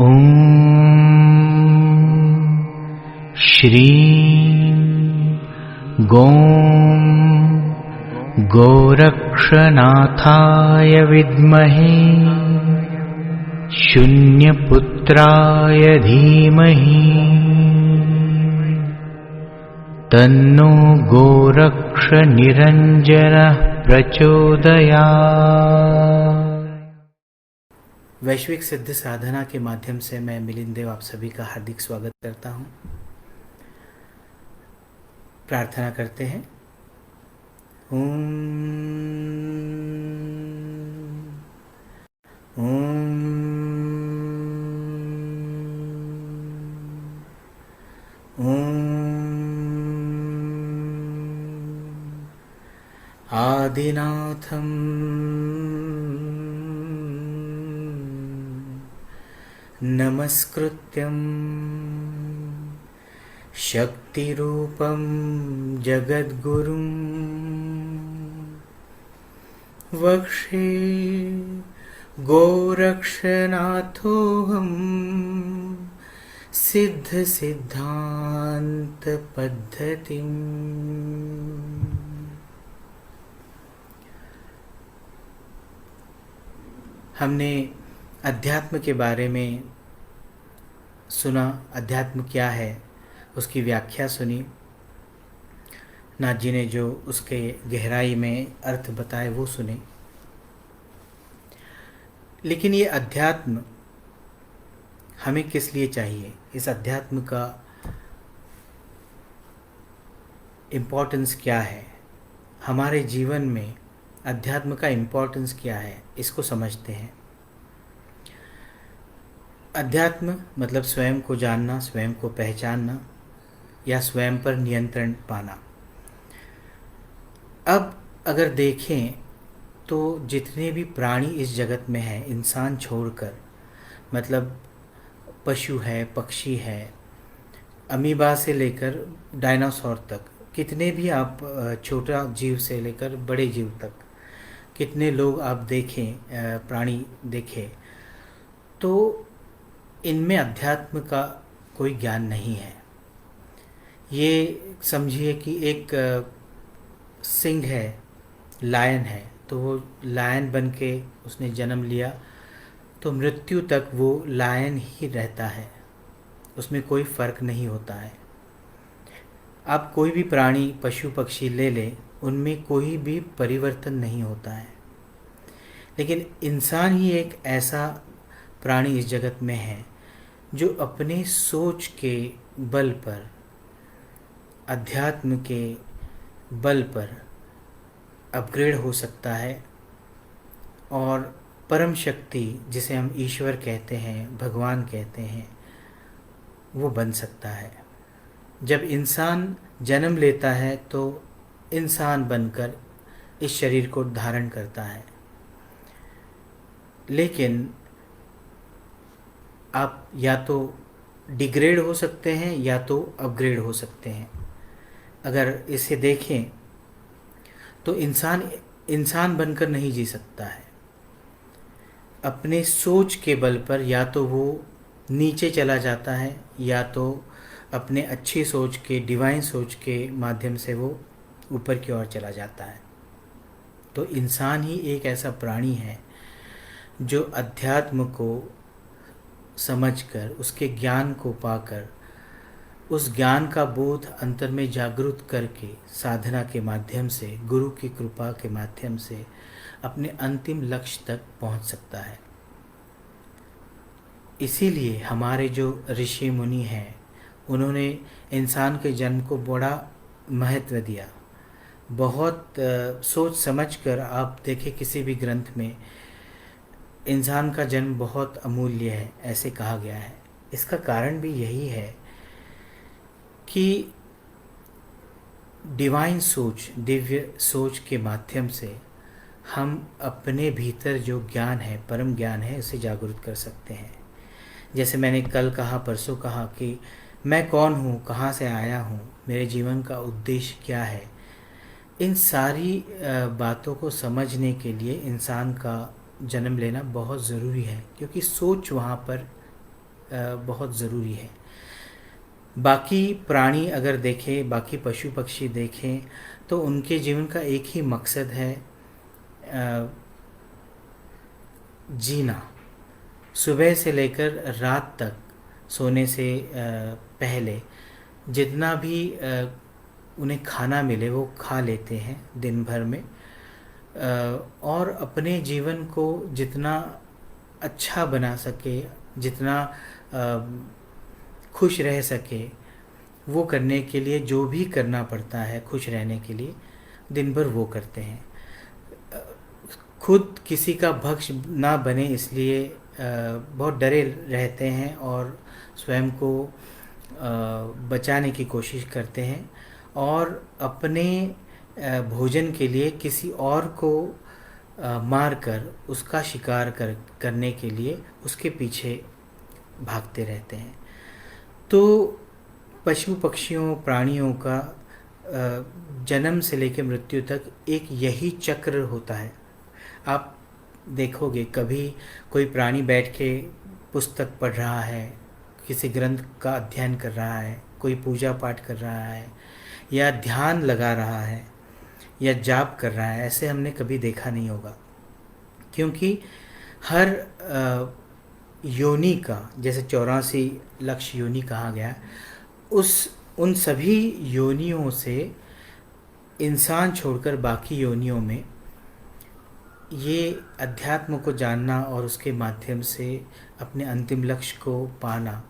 ॐ श्रीं गौं गोरक्षनाथाय विद्महे शून्यपुत्राय धीमहि तन्नो गोरक्षनिरञ्जनः प्रचोदयात्। वैश्विक सिद्ध साधना के माध्यम से मैं मिलिंद देव आप सभी का हार्दिक स्वागत करता हूं। प्रार्थना करते हैं। ओम आदिनाथं नमस्कृत्यं शक्तिरूपं जगद्गुरुं वक्षे गोरक्षनाथोऽहं सिद्धसिद्धान्तपद्धतिम्। हमने अध्यात्म के बारे में सुना, अध्यात्म क्या है उसकी व्याख्या सुनी। नाथ जी ने जो उसके गहराई में अर्थ बताए वो सुने। लेकिन ये अध्यात्म हमें किस लिए चाहिए? इस अध्यात्म का इम्पोर्टेंस क्या है? हमारे जीवन में अध्यात्म का इम्पोर्टेंस क्या है, इसको समझते हैं। अध्यात्म मतलब स्वयं को जानना, स्वयं को पहचानना या स्वयं पर नियंत्रण पाना। अब अगर देखें तो जितने भी प्राणी इस जगत में हैं, इंसान छोड़कर, मतलब पशु है, पक्षी है, अमीबा से लेकर डायनासोर तक, कितने भी आप छोटा जीव से लेकर बड़े जीव तक कितने लोग आप देखें, प्राणी देखें, तो इनमें अध्यात्म का कोई ज्ञान नहीं है। ये समझिए कि एक सिंह है, लायन है, तो वो लायन बन के उसने जन्म लिया तो मृत्यु तक वो लायन ही रहता है, उसमें कोई फ़र्क नहीं होता है। आप कोई भी प्राणी, पशु पक्षी ले लें, उनमें कोई भी परिवर्तन नहीं होता है। लेकिन इंसान ही एक ऐसा प्राणी इस जगत में है जो अपने सोच के बल पर, अध्यात्म के बल पर अपग्रेड हो सकता है और परम शक्ति, जिसे हम ईश्वर कहते हैं, भगवान कहते हैं, वो बन सकता है। जब इंसान जन्म लेता है तो इंसान बनकर इस शरीर को धारण करता है। लेकिन आप या तो डिग्रेड हो सकते हैं या तो अपग्रेड हो सकते हैं। अगर इसे देखें तो इंसान बनकर नहीं जी सकता है। अपने सोच के बल पर या तो वो नीचे चला जाता है या तो अपने अच्छी सोच के, डिवाइन सोच के माध्यम से वो ऊपर की ओर चला जाता है। तो इंसान ही एक ऐसा प्राणी है जो अध्यात्म को समझकर, उसके ज्ञान को पाकर, उस ज्ञान का बोध अंतर में जागृत करके, साधना के माध्यम से, गुरु की कृपा के माध्यम से अपने अंतिम लक्ष्य तक पहुंच सकता है। इसीलिए हमारे जो ऋषि मुनि हैं, उन्होंने इंसान के जन्म को बड़ा महत्व दिया। बहुत सोच समझ कर आप देखें, किसी भी ग्रंथ में इंसान का जन्म बहुत अमूल्य है, ऐसे कहा गया है। इसका कारण भी यही है कि डिवाइन सोच, दिव्य सोच के माध्यम से हम अपने भीतर जो ज्ञान है, परम ज्ञान है, उसे जागृत कर सकते हैं। जैसे मैंने कल कहा, परसों कहा कि मैं कौन हूँ, कहाँ से आया हूँ, मेरे जीवन का उद्देश्य क्या है। इन सारी बातों को समझने के लिए इंसान का जन्म लेना बहुत ज़रूरी है, क्योंकि सोच वहाँ पर बहुत ज़रूरी है। बाकी प्राणी अगर देखें, बाकी पशु पक्षी देखें, तो उनके जीवन का एक ही मकसद है, जीना। सुबह से लेकर रात तक सोने से पहले जितना भी उन्हें खाना मिले वो खा लेते हैं दिन भर में, और अपने जीवन को जितना अच्छा बना सके, जितना खुश रह सके, वो करने के लिए जो भी करना पड़ता है खुश रहने के लिए, दिन भर वो करते हैं। खुद किसी का भक्ष ना बने इसलिए बहुत डरे रहते हैं और स्वयं को बचाने की कोशिश करते हैं, और अपने भोजन के लिए किसी और को मार कर उसका शिकार करने के लिए उसके पीछे भागते रहते हैं। तो पशु पक्षियों प्राणियों का जन्म से लेकर मृत्यु तक एक यही चक्र होता है। आप देखोगे कभी कोई प्राणी बैठ के पुस्तक पढ़ रहा है, किसी ग्रंथ का अध्ययन कर रहा है, कोई पूजा पाठ कर रहा है, या ध्यान लगा रहा है, या जाप कर रहा है, ऐसे हमने कभी देखा नहीं होगा। क्योंकि हर योनि का, जैसे 84 लक्ष योनि कहा गया, उन सभी योनियों से इंसान छोड़कर बाकी योनियों में ये अध्यात्म को जानना और उसके माध्यम से अपने अंतिम लक्ष्य को पाना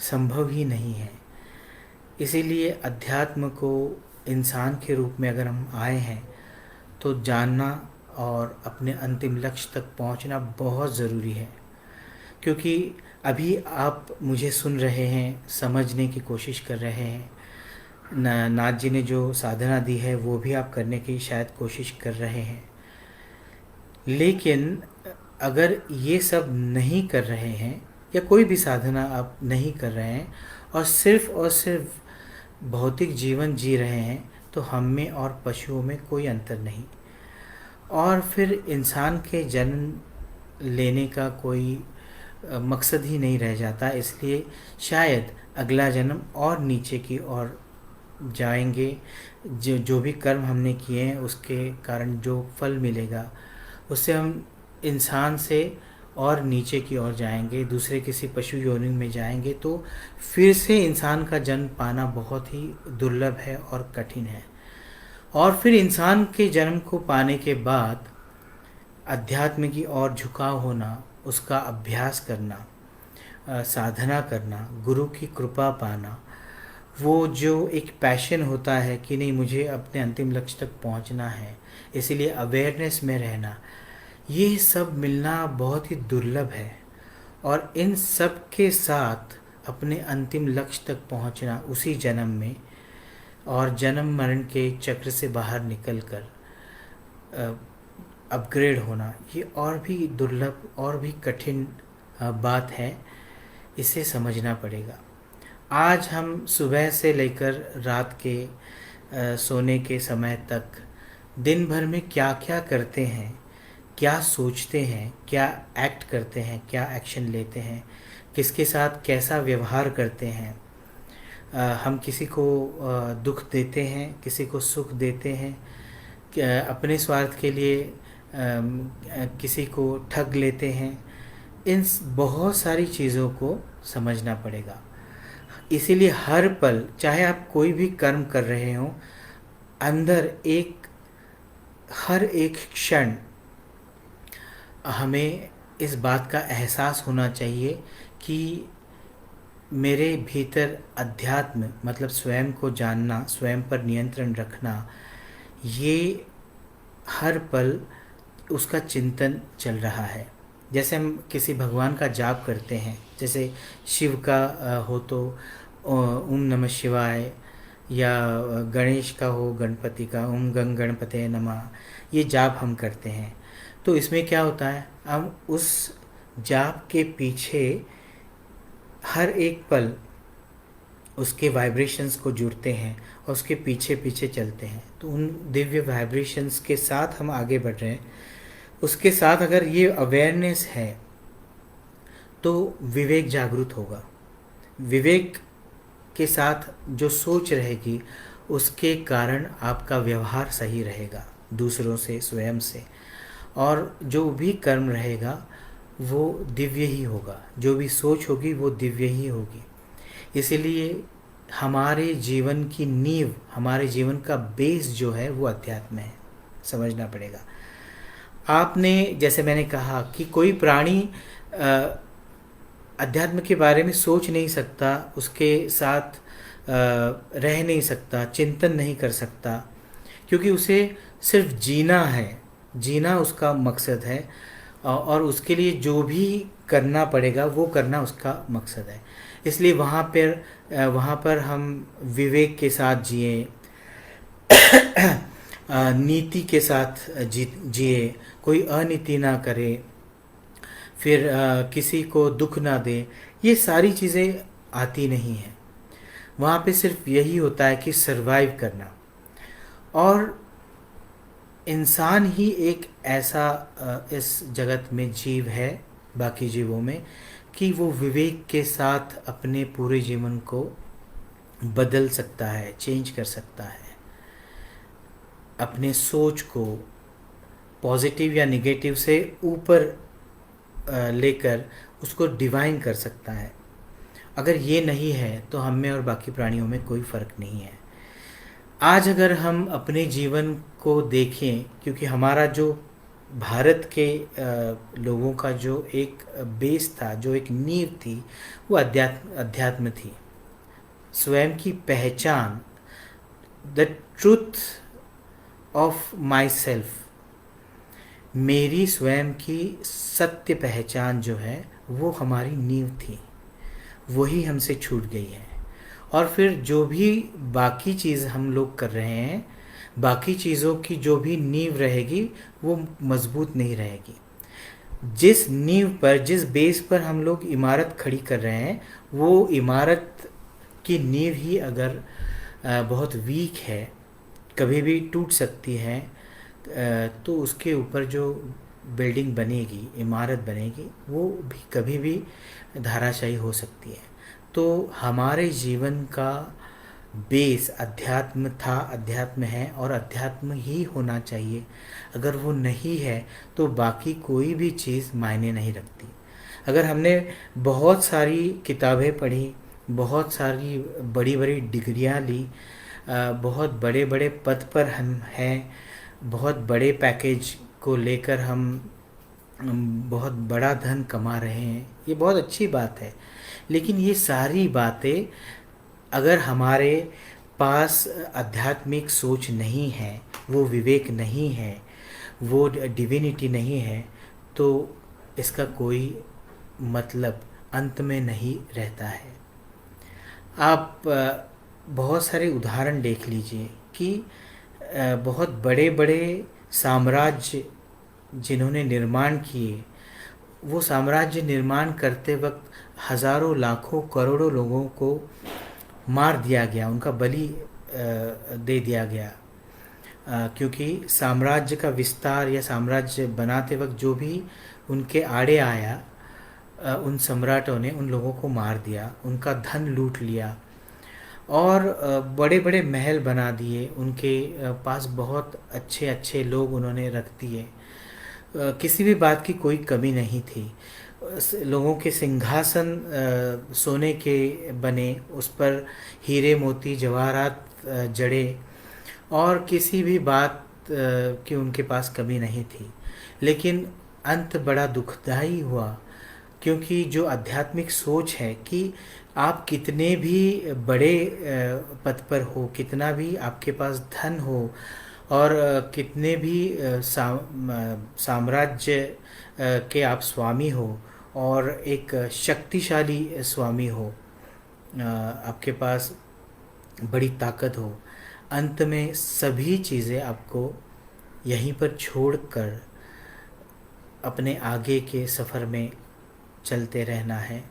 संभव ही नहीं है। इसीलिए अध्यात्म को इंसान के रूप में अगर हम आए हैं तो जानना और अपने अंतिम लक्ष्य तक पहुंचना बहुत ज़रूरी है। क्योंकि अभी आप मुझे सुन रहे हैं, समझने की कोशिश कर रहे हैं, नाथ जी ने जो साधना दी है वो भी आप करने की शायद कोशिश कर रहे हैं, लेकिन अगर ये सब नहीं कर रहे हैं या कोई भी साधना आप नहीं कर रहे हैं और सिर्फ भौतिक जीवन जी रहे हैं, तो हम में और पशुओं में कोई अंतर नहीं। और फिर इंसान के जन्म लेने का कोई मकसद ही नहीं रह जाता। इसलिए शायद अगला जन्म और नीचे की ओर जाएंगे। जो भी कर्म हमने किए हैं उसके कारण जो फल मिलेगा उससे हम इंसान से और नीचे की ओर जाएंगे, दूसरे किसी पशु योनि में जाएंगे, तो फिर से इंसान का जन्म पाना बहुत ही दुर्लभ है और कठिन है। और फिर इंसान के जन्म को पाने के बाद अध्यात्म की ओर झुकाव होना, उसका अभ्यास करना, साधना करना, गुरु की कृपा पाना, वो जो एक पैशन होता है कि नहीं मुझे अपने अंतिम लक्ष्य तक पहुंचना है, इसीलिए अवेयरनेस में रहना, ये सब मिलना बहुत ही दुर्लभ है। और इन सब के साथ अपने अंतिम लक्ष्य तक पहुंचना उसी जन्म में, और जन्म मरण के चक्र से बाहर निकलकर अपग्रेड होना, ये और भी दुर्लभ और भी कठिन बात है। इसे समझना पड़ेगा। आज हम सुबह से लेकर रात के सोने के समय तक दिन भर में क्या क्या करते हैं, क्या सोचते हैं, क्या एक्ट करते हैं, क्या एक्शन लेते हैं, किसके साथ कैसा व्यवहार करते हैं, हम किसी को दुख देते हैं, किसी को सुख देते हैं, अपने स्वार्थ के लिए किसी को ठग लेते हैं, इन बहुत सारी चीज़ों को समझना पड़ेगा। इसीलिए हर पल, चाहे आप कोई भी कर्म कर रहे हो, अंदर हर एक क्षण हमें इस बात का एहसास होना चाहिए कि मेरे भीतर अध्यात्म मतलब स्वयं को जानना, स्वयं पर नियंत्रण रखना, ये हर पल उसका चिंतन चल रहा है। जैसे हम किसी भगवान का जाप करते हैं, जैसे शिव का हो तो ओम नमः शिवाय, या गणेश का हो गणपति का ओम गंग गणपते नमः, ये जाप हम करते हैं। तो इसमें क्या होता है, हम उस जाप के पीछे हर एक पल उसके वाइब्रेशंस को जुड़ते हैं और उसके पीछे पीछे चलते हैं। तो उन दिव्य वाइब्रेशंस के साथ हम आगे बढ़ रहे हैं। उसके साथ अगर ये अवेयरनेस है तो विवेक जागृत होगा। विवेक के साथ जो सोच रहेगी उसके कारण आपका व्यवहार सही रहेगा दूसरों से, स्वयं से, और जो भी कर्म रहेगा वो दिव्य ही होगा, जो भी सोच होगी वो दिव्य ही होगी। इसीलिए हमारे जीवन की नींव, हमारे जीवन का बेस जो है वो अध्यात्म है, समझना पड़ेगा। आपने, जैसे मैंने कहा कि कोई प्राणी अध्यात्म के बारे में सोच नहीं सकता, उसके साथ रह नहीं सकता, चिंतन नहीं कर सकता, क्योंकि उसे सिर्फ जीना है, जीना उसका मकसद है, और उसके लिए जो भी करना पड़ेगा वो करना उसका मकसद है। इसलिए वहाँ पर हम विवेक के साथ जिए, नीति के साथ जिए, कोई अनीति ना करे, फिर किसी को दुख ना दे, ये सारी चीज़ें आती नहीं हैं। वहाँ पे सिर्फ यही होता है कि सरवाइव करना। और इंसान ही एक ऐसा इस जगत में जीव है बाकी जीवों में कि वो विवेक के साथ अपने पूरे जीवन को बदल सकता है, चेंज कर सकता है, अपने सोच को पॉजिटिव या निगेटिव से ऊपर लेकर उसको डिवाइन कर सकता है। अगर ये नहीं है तो हम में और बाकी प्राणियों में कोई फ़र्क नहीं है। आज अगर हम अपने जीवन को देखें, क्योंकि हमारा जो भारत के लोगों का जो एक बेस था, जो एक नींव थी, वो अध्यात्म थी। स्वयं की पहचान, the truth of my self, मेरी स्वयं की सत्य पहचान जो है वो हमारी नींव थी, वही हमसे छूट गई है। और फिर जो भी बाकी चीज़ हम लोग कर रहे हैं, बाकी चीज़ों की जो भी नींव रहेगी वो मजबूत नहीं रहेगी। जिस नींव पर, जिस बेस पर हम लोग इमारत खड़ी कर रहे हैं, वो इमारत की नींव ही अगर बहुत वीक है, कभी भी टूट सकती है, तो उसके ऊपर जो बिल्डिंग बनेगी, इमारत बनेगी, वो भी कभी भी धाराशायी हो सकती है। तो हमारे जीवन का बेस अध्यात्म था, अध्यात्म है, और अध्यात्म ही होना चाहिए। अगर वो नहीं है तो बाकी कोई भी चीज़ मायने नहीं रखती। अगर हमने बहुत सारी किताबें पढ़ी, बहुत सारी बड़ी बड़ी डिग्रियां ली, बहुत बड़े बड़े पद पर हम हैं, बहुत बड़े पैकेज को लेकर हम बहुत बड़ा धन कमा रहे हैं, ये बहुत अच्छी बात है। लेकिन ये सारी बातें अगर हमारे पास आध्यात्मिक सोच नहीं है, वो विवेक नहीं है, वो डिविनिटी नहीं है, तो इसका कोई मतलब अंत में नहीं रहता है। आप बहुत सारे उदाहरण देख लीजिए कि बहुत बड़े बड़े साम्राज्य जिन्होंने निर्माण किए, वो साम्राज्य निर्माण करते वक्त हज़ारों, लाखों, करोड़ों लोगों को मार दिया गया, उनका बलि दे दिया गया, क्योंकि साम्राज्य का विस्तार या साम्राज्य बनाते वक्त जो भी उनके आड़े आया, उन सम्राटों ने उन लोगों को मार दिया, उनका धन लूट लिया, और बड़े बड़े महल बना दिए, उनके पास बहुत अच्छे अच्छे लोग उन्होंने रख दिए, किसी भी बात की कोई कमी नहीं थी। लोगों के सिंहासन सोने के बने, उस पर हीरे मोती जवाहरात जड़े, और किसी भी बात की उनके पास कमी नहीं थी। लेकिन अंत बड़ा दुखदाई हुआ, क्योंकि जो आध्यात्मिक सोच है कि आप कितने भी बड़े पद पर हो, कितना भी आपके पास धन हो, और कितने भी साम्राज्य के आप स्वामी हो, और एक शक्तिशाली स्वामी हो, आपके पास बड़ी ताकत हो, अंत में सभी चीज़ें आपको यहीं पर छोड़कर अपने आगे के सफ़र में चलते रहना है।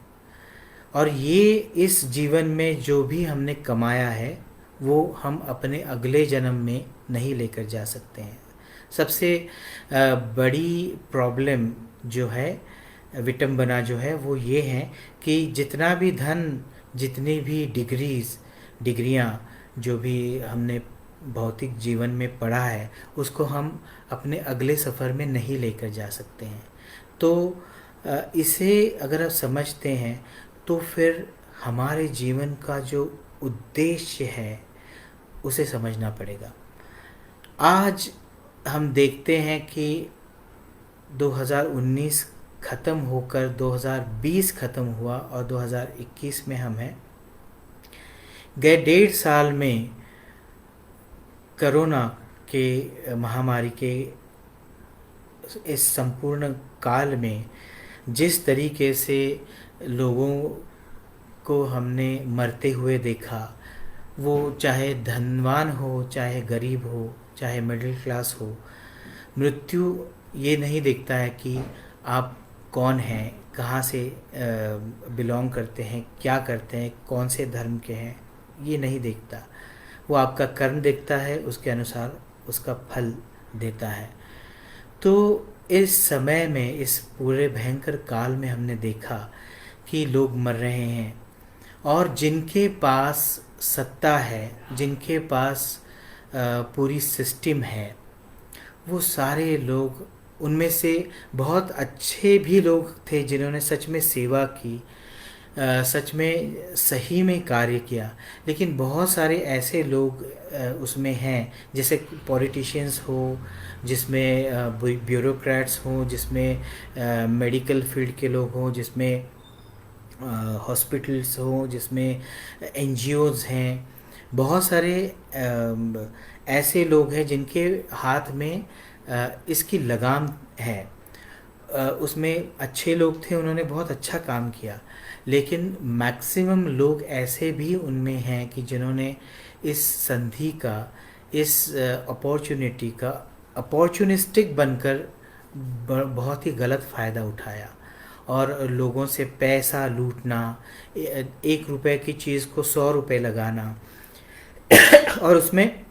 और ये इस जीवन में जो भी हमने कमाया है वो हम अपने अगले जन्म में नहीं लेकर जा सकते हैं। सबसे बड़ी प्रॉब्लम जो है विटंबना जो है वो ये है कि जितना भी धन, जितनी भी डिग्रियां जो भी हमने भौतिक जीवन में पढ़ा है, उसको हम अपने अगले सफ़र में नहीं लेकर जा सकते हैं। तो इसे अगर आप समझते हैं तो फिर हमारे जीवन का जो उद्देश्य है उसे समझना पड़ेगा। आज हम देखते हैं कि 2019 ख़त्म होकर 2020 ख़त्म हुआ और 2021 में हम हैं। गए 1.5 साल में कोरोना के महामारी के इस संपूर्ण काल में जिस तरीके से लोगों को हमने मरते हुए देखा, वो चाहे धनवान हो, चाहे गरीब हो, चाहे मिडिल क्लास हो, मृत्यु ये नहीं देखता है कि आप कौन हैं, कहाँ से बिलोंग करते हैं, क्या करते हैं, कौन से धर्म के हैं, ये नहीं देखता। वो आपका कर्म देखता है, उसके अनुसार उसका फल देता है। तो इस समय में, इस पूरे भयंकर काल में हमने देखा कि लोग मर रहे हैं और जिनके पास सत्ता है, जिनके पास पूरी सिस्टम है, वो सारे लोग, उनमें से बहुत अच्छे भी लोग थे जिन्होंने सच में सेवा की, सच में सही में कार्य किया, लेकिन बहुत सारे ऐसे लोग उसमें हैं, जैसे पॉलिटिशियंस हो, जिसमें ब्यूरोक्रेट्स हों, जिसमें मेडिकल फील्ड के लोग हों, जिसमें हॉस्पिटल्स हों, जिसमें एनजीओज़ हैं। बहुत सारे ऐसे लोग हैं जिनके हाथ में इसकी लगाम है। उसमें अच्छे लोग थे, उन्होंने बहुत अच्छा काम किया, लेकिन मैक्सिमम लोग ऐसे भी उनमें हैं कि जिन्होंने इस संधि का, इस अपॉर्चुनिटी का अपॉर्चुनिस्टिक बनकर बहुत ही गलत फ़ायदा उठाया और लोगों से पैसा लूटना, 1 रुपए की चीज़ को 100 रुपए लगाना और उसमें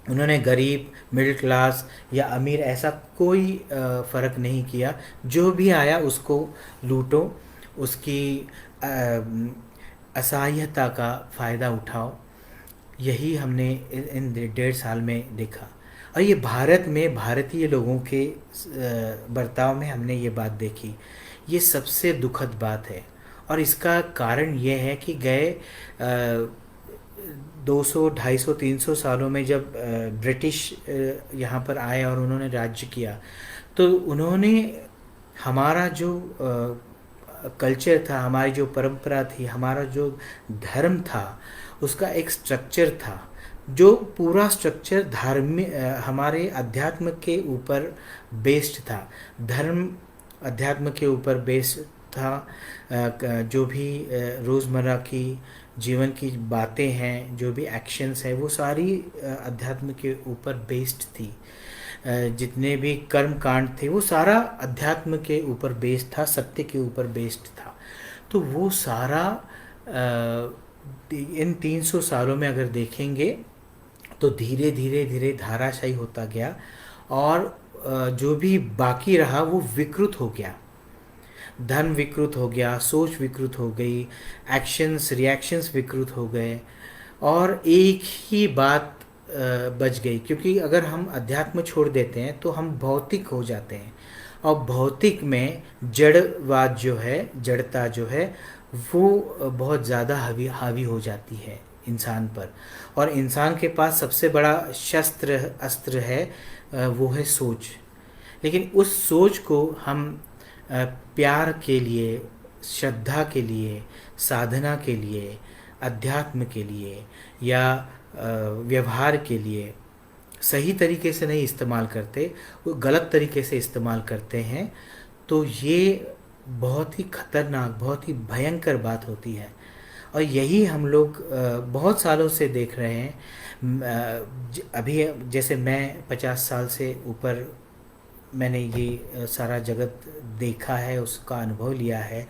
उन्होंने गरीब, मिडिल क्लास या अमीर ऐसा कोई फ़र्क नहीं किया। जो भी आया उसको लूटो, उसकी असहायता का फ़ायदा उठाओ। यही हमने इन 1.5 साल में देखा और ये भारत में भारतीय लोगों के बर्ताव में हमने ये बात देखी। ये सबसे दुखद बात है और इसका कारण ये है कि गए 200, 250, 300 सालों में जब ब्रिटिश यहाँ पर आए और उन्होंने राज्य किया, तो उन्होंने हमारा जो कल्चर था, हमारी जो परंपरा थी, हमारा जो धर्म था, उसका एक स्ट्रक्चर था, जो पूरा स्ट्रक्चर धार्मिक, हमारे अध्यात्म के ऊपर बेस्ड था। धर्म अध्यात्म के ऊपर बेस्ड था। जो भी रोज़मर्रा की जीवन की बातें हैं, जो भी एक्शंस हैं, वो सारी अध्यात्म के ऊपर बेस्ड थी। जितने भी कर्म कांड थे वो सारा अध्यात्म के ऊपर बेस्ड था, सत्य के ऊपर बेस्ड था। तो वो सारा इन 300 सालों में अगर देखेंगे तो धीरे धीरे धीरे धाराशायी होता गया और जो भी बाकी रहा वो विकृत हो गया। धर्म विकृत हो गया, सोच विकृत हो गई, एक्शंस रिएक्शंस विकृत हो गए और एक ही बात बच गई। क्योंकि अगर हम अध्यात्म छोड़ देते हैं तो हम भौतिक हो जाते हैं और भौतिक में जड़वाद जो है, जड़ता जो है, वो बहुत ज़्यादा हावी हो जाती है इंसान पर। और इंसान के पास सबसे बड़ा शस्त्र अस्त्र है, वो है सोच। लेकिन उस सोच को हम प्यार के लिए, श्रद्धा के लिए, साधना के लिए, अध्यात्म के लिए या व्यवहार के लिए सही तरीके से नहीं इस्तेमाल करते, वो गलत तरीके से इस्तेमाल करते हैं। तो ये बहुत ही खतरनाक, बहुत ही भयंकर बात होती है और यही हम लोग बहुत सालों से देख रहे हैं। अभी जैसे मैं 50 साल से ऊपर मैंने ये सारा जगत देखा है, उसका अनुभव लिया है।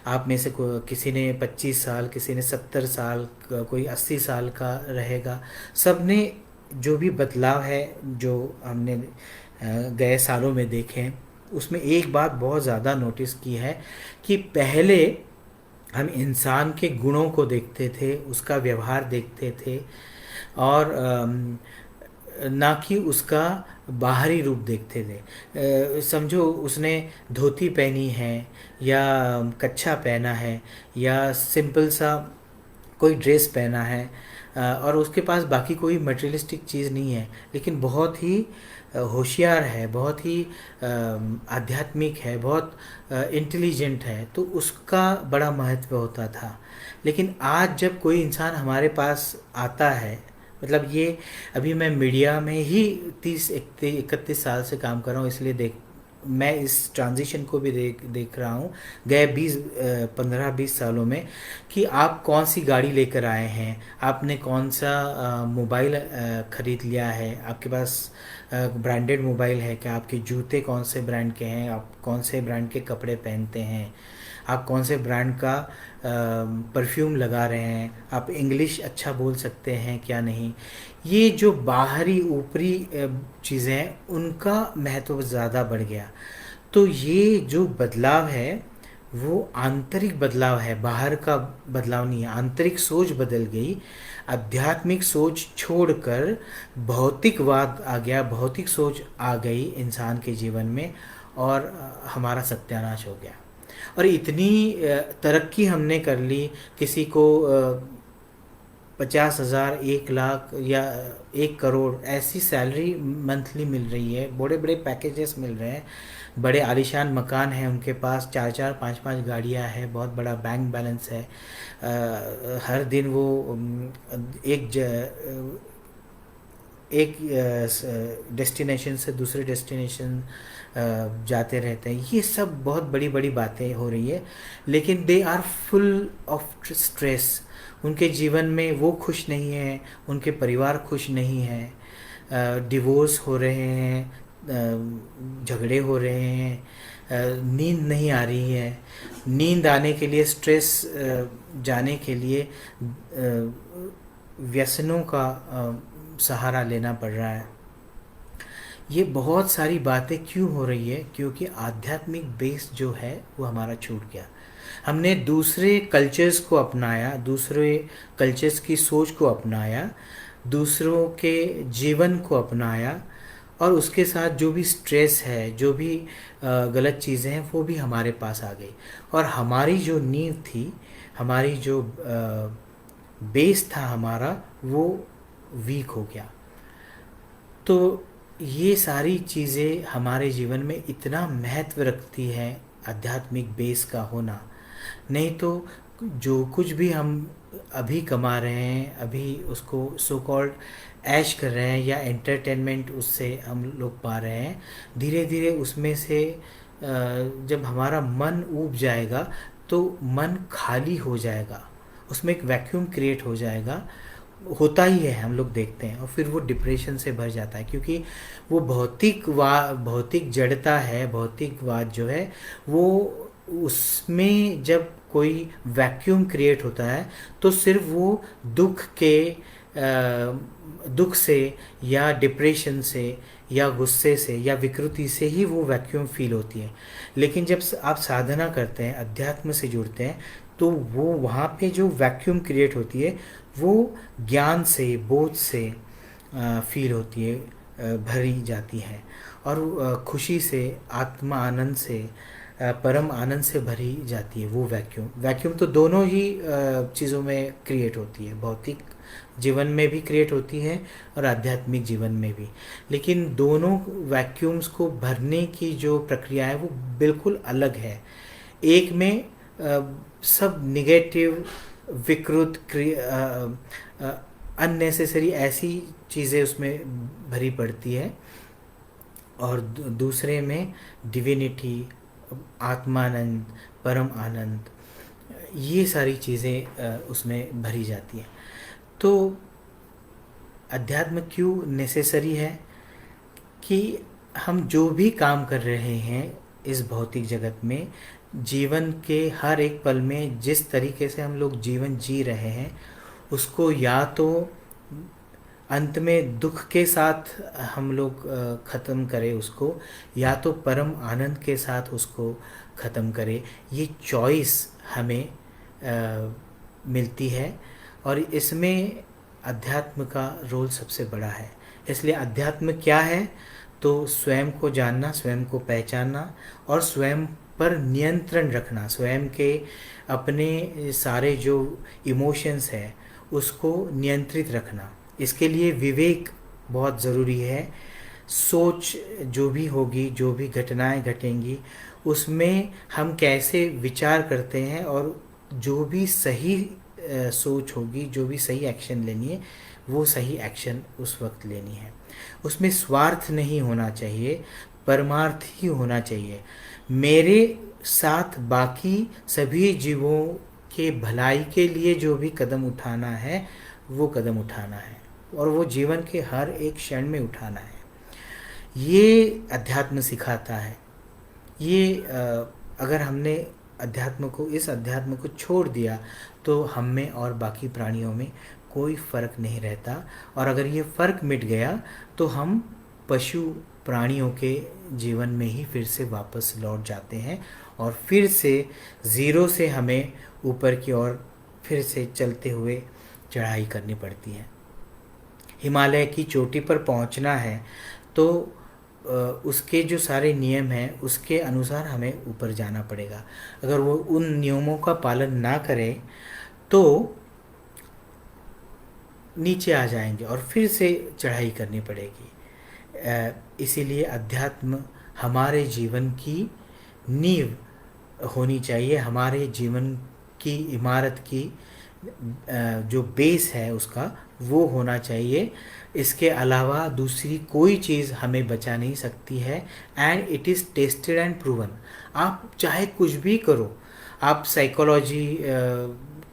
आप में से किसी ने 25 साल, किसी ने 70 साल, कोई 80 साल का रहेगा। सब ने जो भी बदलाव है जो हमने गए सालों में देखे, उसमें एक बात बहुत ज़्यादा नोटिस की है कि पहले हम इंसान के गुणों को देखते थे, उसका व्यवहार देखते थे, और ना कि उसका बाहरी रूप देखते थे। समझो उसने धोती पहनी है या कच्छा पहना है या सिंपल सा कोई ड्रेस पहना है, और उसके पास बाकी कोई मटेरियलिस्टिक चीज़ नहीं है, लेकिन बहुत ही होशियार है, बहुत ही आध्यात्मिक है, बहुत इंटेलिजेंट है, तो उसका बड़ा महत्व होता था। लेकिन आज जब कोई इंसान हमारे पास आता है, मतलब ये अभी मैं मीडिया में ही 30 31 साल से काम कर रहा हूँ, इसलिए मैं इस ट्रांजिशन को भी देख रहा हूँ गए 15 20 सालों में, कि आप कौन सी गाड़ी लेकर आए हैं, आपने कौन सा मोबाइल खरीद लिया है, आपके पास ब्रांडेड मोबाइल है क्या, आपके जूते कौन से ब्रांड के हैं, आप कौन से ब्रांड के कपड़े पहनते हैं, आप कौन से ब्रांड का परफ्यूम लगा रहे हैं, आप इंग्लिश अच्छा बोल सकते हैं क्या नहीं। ये जो बाहरी ऊपरी चीज़ें हैं उनका महत्व ज़्यादा बढ़ गया। तो ये जो बदलाव है वो आंतरिक बदलाव है, बाहर का बदलाव नहीं है। आंतरिक सोच बदल गई, आध्यात्मिक सोच छोड़कर भौतिकवाद आ गया, भौतिक सोच आ गई इंसान के जीवन में, और हमारा सत्यानाश हो गया। और इतनी तरक्की हमने कर ली, किसी को 50,000 1 लाख या 1 करोड़ ऐसी सैलरी मंथली मिल रही है, बड़े बड़े पैकेजेस मिल रहे हैं, बड़े आलीशान मकान हैं उनके पास, 4 4 5 5 गाड़ियां हैं, बहुत बड़ा बैंक बैलेंस है। हर दिन वो एक डेस्टिनेशन से दूसरे डेस्टिनेशन जाते रहते हैं। ये सब बहुत बड़ी बड़ी बातें हो रही है, लेकिन they are full of stress. उनके जीवन में वो खुश नहीं है, उनके परिवार खुश नहीं है, डिवोर्स हो रहे हैं, झगड़े हो रहे हैं, नींद नहीं आ रही है। नींद आने के लिए, स्ट्रेस जाने के लिए व्यसनों का सहारा लेना पड़ रहा है। ये बहुत सारी बातें क्यों हो रही है? क्योंकि आध्यात्मिक बेस जो है वो हमारा छूट गया। हमने दूसरे कल्चर्स को अपनाया, दूसरे कल्चर्स की सोच को अपनाया, दूसरों के जीवन को अपनाया, और उसके साथ जो भी स्ट्रेस है, जो भी गलत चीज़ें हैं, वो भी हमारे पास आ गई। और हमारी जो नींव थी, हमारी जो बेस था हमारा, वो वीक हो गया। तो ये सारी चीज़ें हमारे जीवन में इतना महत्व रखती है, आध्यात्मिक बेस का होना। नहीं तो जो कुछ भी हम अभी कमा रहे हैं, अभी उसको सो कॉल्ड ऐश कर रहे हैं या एंटरटेनमेंट उससे हम लोग पा रहे हैं, धीरे धीरे उसमें से जब हमारा मन ऊब जाएगा तो मन खाली हो जाएगा, उसमें एक वैक्यूम क्रिएट हो जाएगा। होता ही है, हम लोग देखते हैं, और फिर वो डिप्रेशन से भर जाता है, क्योंकि वो भौतिक जड़ता है, भौतिकवाद जो है वो, उसमें जब कोई वैक्यूम क्रिएट होता है तो सिर्फ वो दुख से या डिप्रेशन से या गुस्से से या विकृति से ही वो वैक्यूम फील होती है। लेकिन जब आप साधना करते हैं, अध्यात्म से जुड़ते हैं, तो वो वहाँ पे जो वैक्यूम क्रिएट होती है वो ज्ञान से, बोध से फील होती है, भरी जाती है, और खुशी से, आत्मा आनंद से, परम आनंद से भरी जाती है वो वैक्यूम तो दोनों ही चीज़ों में क्रिएट होती है, भौतिक जीवन में भी क्रिएट होती है और आध्यात्मिक जीवन में भी। लेकिन दोनों वैक्यूम्स को भरने की जो प्रक्रिया है वो बिल्कुल अलग है। एक में सब निगेटिव, विकृत, अननेसेसरी ऐसी चीज़ें उसमें भरी पड़ती है, और दूसरे में डिविनिटी, आत्मानंद, परम आनंद, ये सारी चीज़ें उसमें भरी जाती हैं। तो अध्यात्म क्यों नेसेसरी है? कि हम जो भी काम कर रहे हैं इस भौतिक जगत में, जीवन के हर एक पल में जिस तरीके से हम लोग जीवन जी रहे हैं, उसको या तो अंत में दुख के साथ हम लोग ख़त्म करें उसको, या तो परम आनंद के साथ उसको ख़त्म करें, ये चॉइस हमें मिलती है। और इसमें अध्यात्म का रोल सबसे बड़ा है। इसलिए अध्यात्म क्या है? तो स्वयं को जानना, स्वयं को पहचानना और स्वयं पर नियंत्रण रखना, स्वयं के अपने सारे जो इमोशंस है उसको नियंत्रित रखना। इसके लिए विवेक बहुत ज़रूरी है। सोच जो भी होगी, जो भी घटनाएं घटेंगी, उसमें हम कैसे विचार करते हैं और जो भी सही सोच होगी, जो भी सही एक्शन लेनी है, वो सही एक्शन उस वक्त लेनी है। उसमें स्वार्थ नहीं होना चाहिए, परमार्थ ही होना चाहिए। मेरे साथ बाकी सभी जीवों के भलाई के लिए जो भी कदम उठाना है वो कदम उठाना है, और वो जीवन के हर एक क्षण में उठाना है। ये अध्यात्म सिखाता है। ये अगर हमने इस अध्यात्म को छोड़ दिया तो हम में और बाकी प्राणियों में कोई फ़र्क नहीं रहता। और अगर ये फ़र्क मिट गया तो हम पशु प्राणियों के जीवन में ही फिर से वापस लौट जाते हैं, और फिर से ज़ीरो से हमें ऊपर की ओर फिर से चलते हुए चढ़ाई करनी पड़ती है। हिमालय की चोटी पर पहुंचना है तो उसके जो सारे नियम हैं उसके अनुसार हमें ऊपर जाना पड़ेगा। अगर वो उन नियमों का पालन ना करें तो नीचे आ जाएंगे और फिर से चढ़ाई करनी पड़ेगी। इसीलिए अध्यात्म हमारे जीवन की नींव होनी चाहिए, हमारे जीवन की इमारत की जो बेस है उसका वो होना चाहिए। इसके अलावा दूसरी कोई चीज़ हमें बचा नहीं सकती है। And it is tested and proven. आप चाहे कुछ भी करो, आप साइकोलॉजी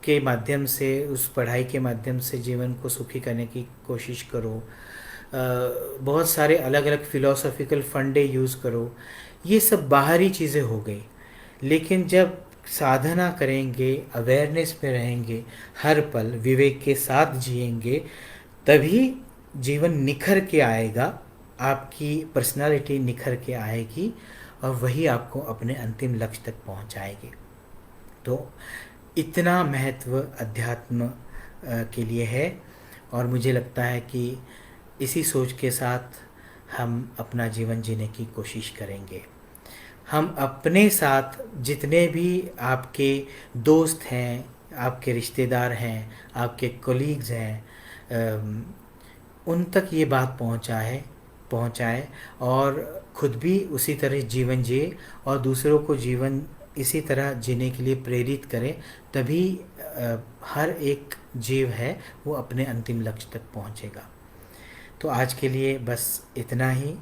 के माध्यम से, उस पढ़ाई के माध्यम से जीवन को सुखी करने की कोशिश करो, बहुत सारे अलग अलग फिलोसॉफिकल फंडे यूज़ करो, ये सब बाहरी चीज़ें हो गई। लेकिन जब साधना करेंगे, अवेयरनेस में रहेंगे, हर पल विवेक के साथ जिएंगे, तभी जीवन निखर के आएगा, आपकी पर्सनालिटी निखर के आएगी और वही आपको अपने अंतिम लक्ष्य तक पहुंचाएगी। तो इतना महत्व अध्यात्म के लिए है, और मुझे लगता है कि इसी सोच के साथ हम अपना जीवन जीने की कोशिश करेंगे। हम अपने साथ जितने भी आपके दोस्त हैं, आपके रिश्तेदार हैं, आपके कोलीग्स हैं, उन तक ये बात पहुंचाए और खुद भी उसी तरह जीवन जिए और दूसरों को जीवन इसी तरह जीने के लिए प्रेरित करें। तभी हर एक जीव है वो अपने अंतिम लक्ष्य तक पहुंचेगा। तो आज के लिए बस इतना ही।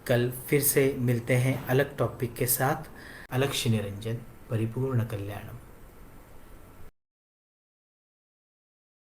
कल फिर से मिलते हैं अलग टॉपिक के साथ। अलक्ष्य निरंजन, परिपूर्ण कल्याणम।